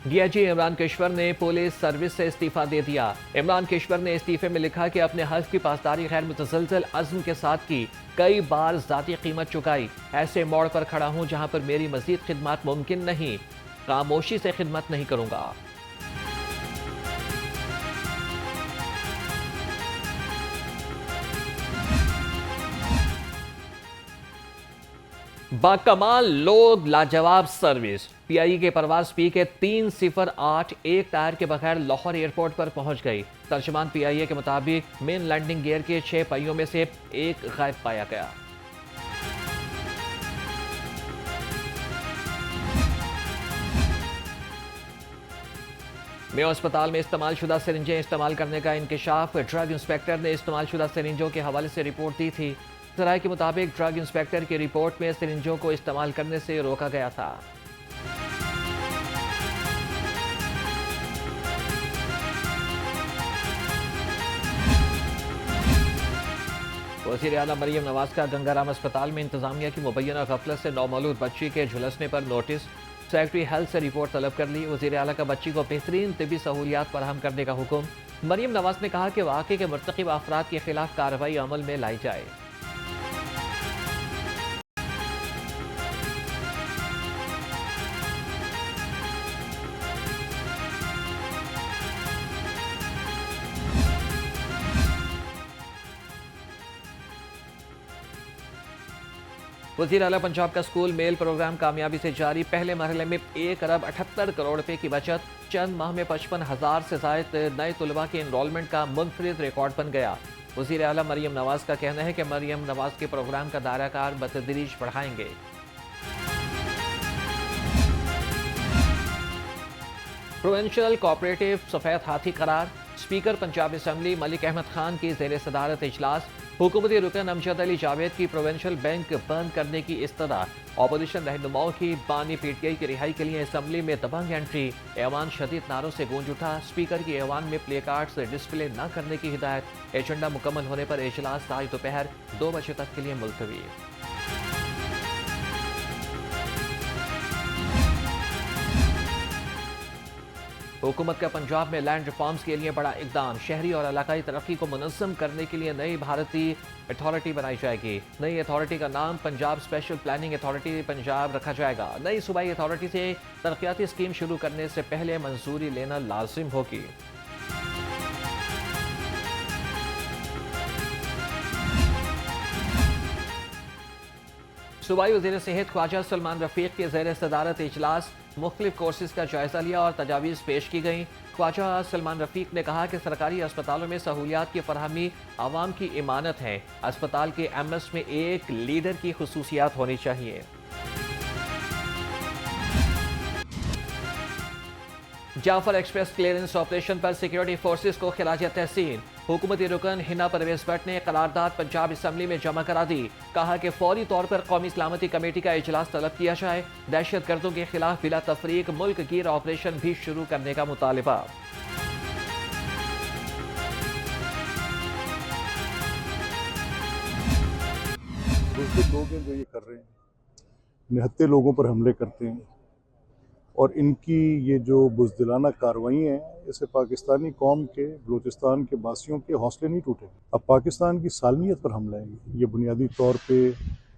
DIG Imran Keshwar ने police service से इस्तीफा दे दिया। इमरान केशवर ने इस्तीफे में लिखा कि अपने हल्फ की पासदारी गैर मुतसलसल अज़्म के साथ की, कई बार ज़ाती कीमत चुकाई। ऐसे मोड़ पर खड़ा हूं जहां पर मेरी मजीद खिदमत मुमकिन नहीं, खामोशी से खिदमत नहीं करूंगा। बाकमाल लोग लाजवाब सर्विस। पीआईई के परवाज पी के 308 एक टायर के बगैर लाहौर एयरपोर्ट पर पहुंच गई। तर्जमान पीआईए के मुताबिक मेन लैंडिंग गियर के 6 पहियों में से एक गायब पाया गया। मेयो अस्पताल में इस्तेमाल शुदा सिरिंजें इस्तेमाल करने का इंकशाफ। ड्रग इंस्पेक्टर ने इस्तेमाल शुदा सिरिंजों के हवाले से रिपोर्ट दी थी। सराय के मुताबिक ड्रग इंस्पेक्टर की रिपोर्ट में सिरिंजों को इस्तेमाल करने से रोका गया था। वज़ीर आला मरियम नवाज का गंगाराम अस्पताल में इंतजामिया की मुबैना गफलत से नौमौलूद बच्ची के झुलसने पर नोटिस। सेक्रेटरी हेल्थ से रिपोर्ट तलब कर ली। वज़ीर आला का बच्ची को बेहतरीन तिबी सहूलियात फराहम करने का हुक्म। मरियम नवाज ने कहा कि वाक़े के मुर्तकिब अफराद के खिलाफ कार्रवाई अमल में लाई जाए। वज़ीर आला पंजाब का स्कूल मेल प्रोग्राम कामयाबी से जारी। पहले मरहले में 1 अरब 78 करोड़ रुपए की बचत। चंद माह में 55,000 से ज़ायद नए तुलबा के इनरोलमेंट का मुनफरिद रिकॉर्ड बन गया। वज़ीर आला मरियम नवाज का कहना है कि मरियम नवाज के प्रोग्राम का दायरा कार बतदरीज बढ़ाएंगे। प्रोविंशियल कोऑपरेटिव सफेद हाथी करार। स्पीकर पंजाब असम्बली मलिक अहमद खान की ज़ेर सदारत इजलास। हुकूमती रुकन अमजद अली जावेद की प्रोविंशियल बैंक बंद करने की इस्तदा। ऑपोजिशन रहनुमाओं की बानी पीटीआई की रिहाई के लिए असम्बली में दबंग एंट्री। ऐवान शदीद नारों से गूंज उठा। स्पीकर की ऐवान में प्ले कार्ड्स डिस्प्ले न करने की हिदायत। एजेंडा मुकम्मल होने पर इजलास आज दोपहर 2 बजे तक के लिए मुलतवी। हुकूमत का पंजाब में लैंड रिफॉर्म्स के लिए बड़ा इकदाम। शहरी और इलाकाई तरक्की को मुनज़्ज़म करने के लिए नई भारतीय अथॉरिटी बनाई जाएगी। नई अथॉरिटी का नाम Punjab special planning authority Punjab रखा जाएगा। नई सूबाई अथॉरिटी से तरक्याती स्कीम शुरू करने से पहले मंजूरी लेना लाजिम होगी। सूबाई वज़ीर सेहत ख्वाजा सलमान रफीक के ज़ेर सदारत इजलास। मुख्तलिफ कोर्सेज का जायजा लिया और तजावीज़ पेश की गई। ख्वाजा सलमान रफीक ने कहा कि सरकारी अस्पतालों में सहूलियात की फरहमी आवाम की इमानत है। अस्पताल के एमएस में एक लीडर की खुसूसियात होनी चाहिए। जाफर एक्सप्रेस क्लियरेंस ऑपरेशन पर सिक्योरिटी फोर्सेस को खिराज तहसीन। हुकूमती रुकन हिना परवेज भट्ट ने करारदाद पंजाब असम्बली में जमा करा दी। कहा कि फौरी तौर पर कौमी सलामती कमेटी का इजलास तलब किया जाए। दहशत गर्दों के खिलाफ बिला तफरीक मुल्क गिर ऑपरेशन भी शुरू करने का मुतालिबा। दूसरे लोग हैं जो ये कर रहे हैं, निहत्ते लोगों पर हमले करते हैं और इनकी ये जो बुज़दिलाना कार्रवाई हैं, इससे पाकिस्तानी कौम के, बलूचिस्तान के बासियों के हौसले नहीं टूटे। अब पाकिस्तान की सालमियत पर हमला है। ये बुनियादी तौर पे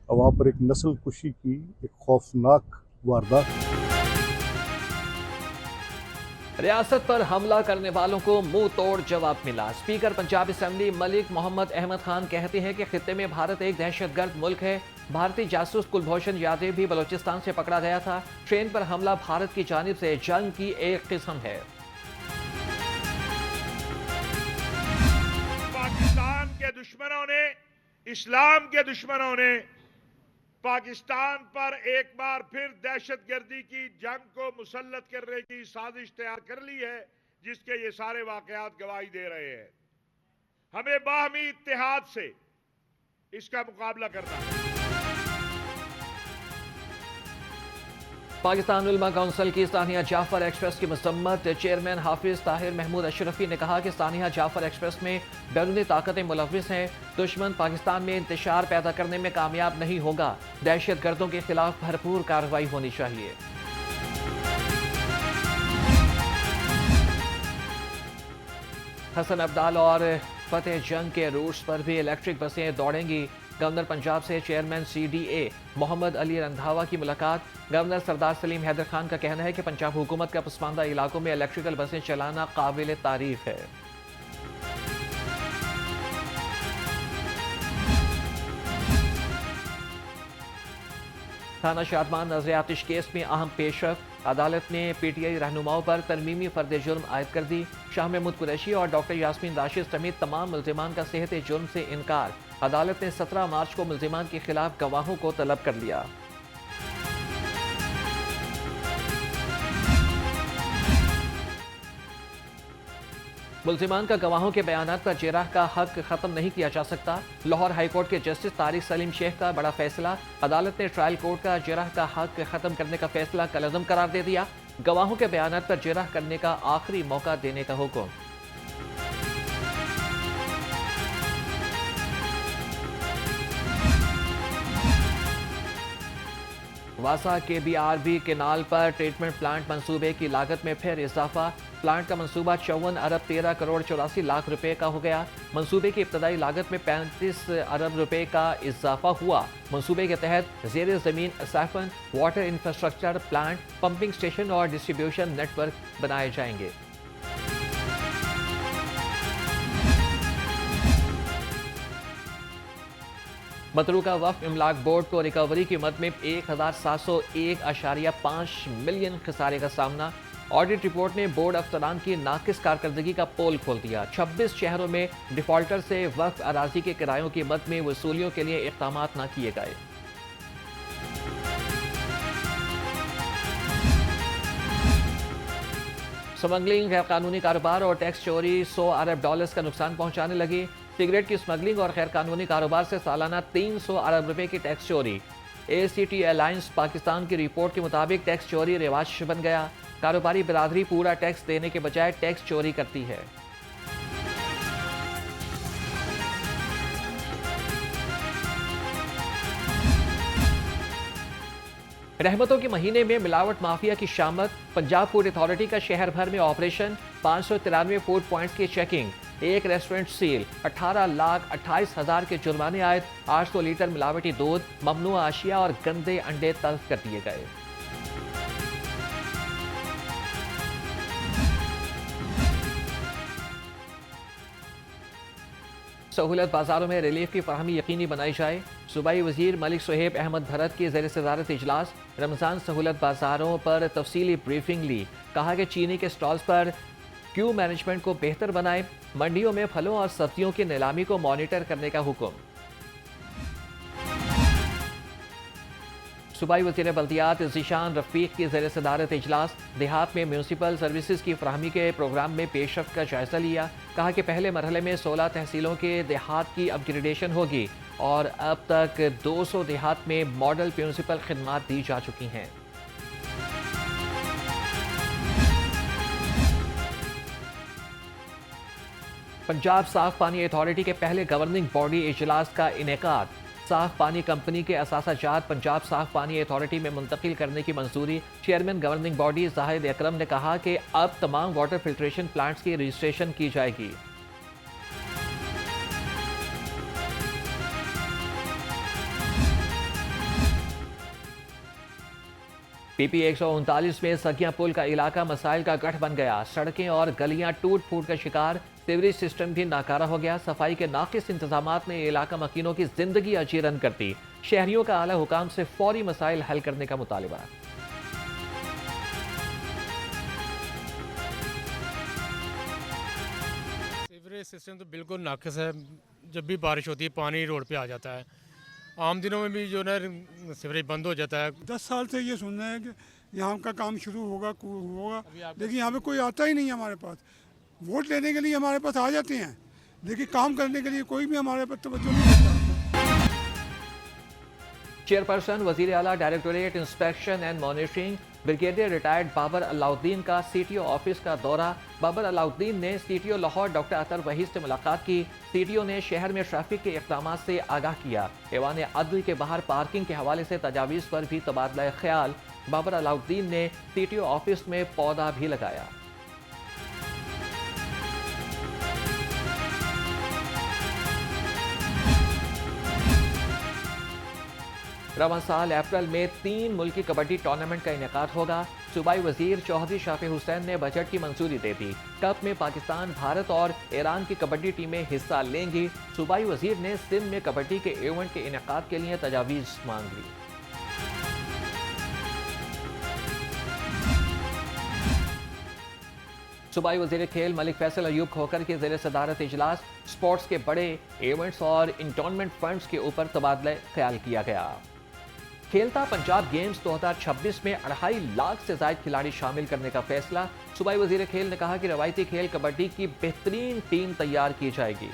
वहाँ पर एक नस्ल कुशी की एक खौफनाक वारदात है। रियासत पर हमला करने वालों को मुंह तोड़ जवाब मिला। स्पीकर पंजाब असम्बली मलिक मोहम्मद अहमद खान कहते हैं कि खित्ते में भारत एक दहशतगर्द मुल्क है। भारतीय जासूस कुलभूषण यादव भी बलूचिस्तान से पकड़ा गया था। ट्रेन पर हमला भारत की जानिब से जंग की एक किस्म है। पाकिस्तान के दुश्मनों ने, इस्लाम के दुश्मनों ने पाकिस्तान पर एक बार फिर दहशतगर्दी की जंग को मुसल्लत करने की साजिश तैयार कर ली है, जिसके ये सारे वाकयात गवाही दे रहे हैं। हमें बाहमी इत्तेहाद से इसका मुकाबला करना है। पाकिस्तान उलमा काउंसिल की सानिया जाफर एक्सप्रेस की मसम्मत। चेयरमैन हाफिज ताहिर महमूद अशरफी ने कहा कि सानिया जाफर एक्सप्रेस में बैरूनी ताकतें मुलविस हैं। दुश्मन पाकिस्तान में इंतशार पैदा करने में कामयाब नहीं होगा। दहशत गर्दों के खिलाफ भरपूर कार्रवाई होनी चाहिए। हसन अब्दाल और फतेह जंग के रूट्स पर भी इलेक्ट्रिक बसें दौड़ेंगी। गवर्नर पंजाब से चेयरमैन CDA मोहम्मद अली रंधावा की मुलाकात। गवर्नर सरदार सलीम हैदर खान का कहना है कि पंजाब हुकूमत का पसमानदा इलाकों में इलेक्ट्रिकल बसें चलाना काबिल तारीफ है। थाना शादमान नजरियातिश केस में अहम पेशरफ। अदालत ने PTI रहनुमाओं पर तरमीमी फर्द जुर्म आयद कर दी। शाह महमूद कुरैशी और डॉक्टर यास्मीन राशिद समेत तमाम मुल्जिमान का सेहत जुर्म से इनकार। अदालत ने 17 मार्च को मुल्जिमान के खिलाफ गवाहों को तलब कर लिया। मुल्जिमान का गवाहों के बयानात पर जेराह का हक खत्म नहीं किया जा सकता। लाहौर हाईकोर्ट के जस्टिस तारिक सलीम शेख का बड़ा फैसला। अदालत ने ट्रायल कोर्ट का जेराह का हक खत्म करने का फैसला कलअदम करार दे दिया। गवाहों के बयानात पर जेराह करने का आखिरी मौका देने का हुक्म। वासा के BRB केनाल पर ट्रीटमेंट प्लांट मंसूबे की लागत में फिर इजाफा। प्लांट का मंसूबा 54 अरब 13 करोड़ 84 लाख रुपए का हो गया। मंसूबे की इब्तदाई लागत में 35 अरब रुपए का इजाफा हुआ। मंसूबे के तहत ज़ेर ज़मीन siphon, water infrastructure, plant, pumping station और डिस्ट्रीब्यूशन नेटवर्क बनाए जाएंगे। मतरूका वक्फ इमलाक बोर्ड को रिकवरी की मद में 1701.5 मिलियन खसारे का सामना। ऑडिट रिपोर्ट ने बोर्ड अफसरान की नाकिस कारकर्दगी का पोल खोल दिया। 26 शहरों में डिफॉल्टर से वक्फ अराजी के किरायों की मद में वसूलियों के लिए इक़दाम न किए गए। स्मगलिंग, गैर कानूनी कारोबार और टैक्स चोरी 100 अरब डॉलर्स का नुकसान पहुंचाने लगी। सिगरेट की स्मगलिंग और गैर कानूनी कारोबार से सालाना 300 अरब रुपए की टैक्स चोरी। ACT अलायंस पाकिस्तान की रिपोर्ट के मुताबिक टैक्स चोरी रिवाज बन गया। कारोबारी बिरादरी पूरा टैक्स देने के बजाय टैक्स चोरी करती है। रहमतों के महीने में मिलावट माफिया की शामत। पंजाब फूड अथॉरिटी का शहर भर में ऑपरेशन। 593 फूड पॉइंट्स की चेकिंग। एक रेस्टोरेंट सील। 18,28,000 के जुर्माने आए। 800 लीटर मिलावटी दूध, ममनुआ आशिया और गंदे अंडे तल्फ कर दिए गए। सहूलत बाजारों में रिलीफ की फराहमी यकीनी बनाई जाए। सूबाई वजीर मलिक सुहेब अहमद भरत की ज़ेर सदारत इजलास। रमज़ान सहूलत बाजारों पर तफसीली ब्रीफिंग ली। कहा कि चीनी के स्टॉल्स पर क्यू मैनेजमेंट को बेहतर बनाए। मंडियों में फलों और सब्जियों की नीलामी को मॉनिटर करने का हुक्म। सूबाई वज़ीर बल्दियात ज़ीशान रफ़ीक की ज़ेर सदारत इजलास। देहात में म्यूनसिपल सर्विसेज की फराहमी के प्रोग्राम में पेशरफ्त का जायजा लिया। कहा कि पहले मरहले में 16 तहसीलों के देहात की अपग्रेडेशन होगी और अब तक 200 देहात में मॉडल म्यूनसिपल खिदमात दी जा चुकी हैं। पंजाब साफ पानी अथॉरिटी के पहले गवर्निंग बॉडी इजलास का इनेकाद। साफ पानी कंपनी के असासाजात पंजाब साफ पानी अथॉरिटी में मुंतकिल करने की मंजूरी। चेयरमैन गवर्निंग बॉडी जाहिद अकरम ने कहा कि अब तमाम वाटर फिल्ट्रेशन प्लांट्स की रजिस्ट्रेशन की जाएगी। PP 139 में सगिया पुल का इलाका मसाइल का गढ़ बन गया। सड़कें और गलियां टूट फूट का शिकार। सीवरेज सिस्टम भी नाकारा हो गया। सफाई के नाकिस इंतजामात ने इलाका मकीनों की जिंदगी अजीरन कर दी। शहरियों का आला हुकाम से फौरी मसाइल हल करने का मुतालबा। सीवरेज सिस्टम तो बिल्कुल नाकिस है। जब भी बारिश होती है पानी रोड पे आ जाता है। आम दिनों में भी जो ना सीवरेज बंद हो जाता है। 10 साल से ये सुन रहे हैं कि यहाँ का काम शुरू होगा लेकिन यहाँ पे कोई आता ही नहीं है हमारे पास। वोट लेने के लिए हमारे पास आ जाते हैं लेकिन काम करने के लिए कोई भी हमारे पास तवज्जो नहीं देता। चेयरपर्सन वजीर आला directorate inspection and monitoring brigadier retired Babar Alauddin का CTO ऑफिस का दौरा। बाबर अलाउद्दीन ने CTO लाहौर डॉक्टर अतर वहीद से मुलाकात की। CTO ने शहर में ट्रैफिक के इक़दाम से आगाह किया। ऐवान अदल के बाहर पार्किंग के हवाले से तजावीज़ पर भी तबादला ख्याल। बाबर अलाउद्दीन ने CTO ऑफिस में पौधा भी लगाया। रवां साल अप्रैल में 3 मुल्की कबड्डी टूर्नामेंट का इनेकाद होगा। सूबाई वजीर चौधरी शाफी हुसैन ने बजट की मंजूरी दे दी। कप में पाकिस्तान, भारत और ईरान की कबड्डी टीमें हिस्सा लेंगी। सूबाई वजीर ने सिंध में कबड्डी के इवेंट के इनेकाद के लिए तजावीज़ मांग ली। सूबाई वजीर खेल मलिक फैसल अयूब खोखर के ज़ेर सदारत इजलास स्पोर्ट्स के बड़े इवेंट्स और इंटोनमेंट फंड्स के ऊपर तबादला ख्याल किया गया। खेलता पंजाब गेम्स 2026 में 2.5 लाख से ज्यादा खिलाड़ी शामिल करने का फैसला। सूबाई वजीर खेल ने कहा कि रवायती खेल कबड्डी की बेहतरीन टीम तैयार की जाएगी।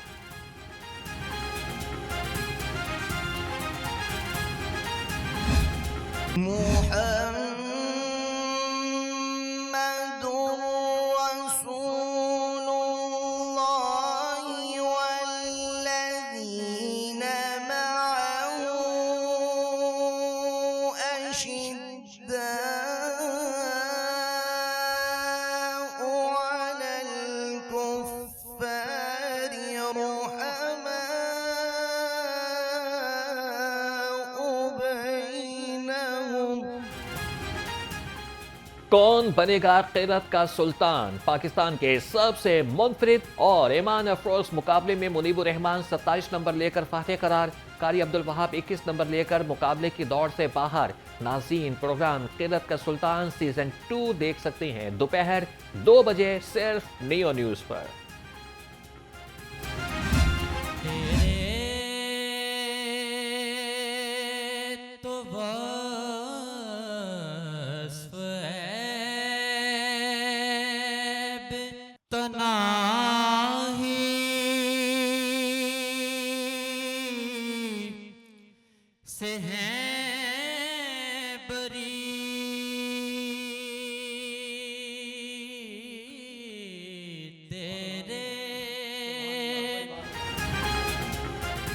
कौन बनेगा क़िरत का सुल्तान? पाकिस्तान के सबसे मुनफरिद और ईमान अफरोज मुकाबले में मुनीबुर रहमान 27 नंबर लेकर फातेह करार। कारी अब्दुल वहाब 21 नंबर लेकर मुकाबले की दौड़ से बाहर। नाज़रीन, प्रोग्राम क़िरत का सुल्तान सीजन 2 देख सकते हैं दोपहर 2 बजे सिर्फ नियो न्यूज़ पर।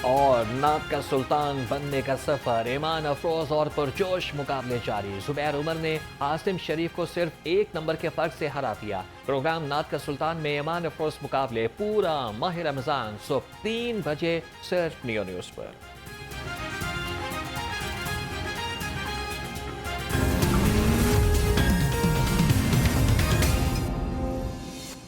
और नात का सुल्तान बनने का सफर, ईमान अफरोज और पुरजोश मुकाबले जारी। जुबैर उमर ने आसिम शरीफ को सिर्फ 1 नंबर के फर्क से हरा दिया। प्रोग्राम नात का सुल्तान में ईमान अफरोज मुकाबले पूरा माह रमजान सुबह 3 बजे सिर्फ नियो न्यूज़ पर।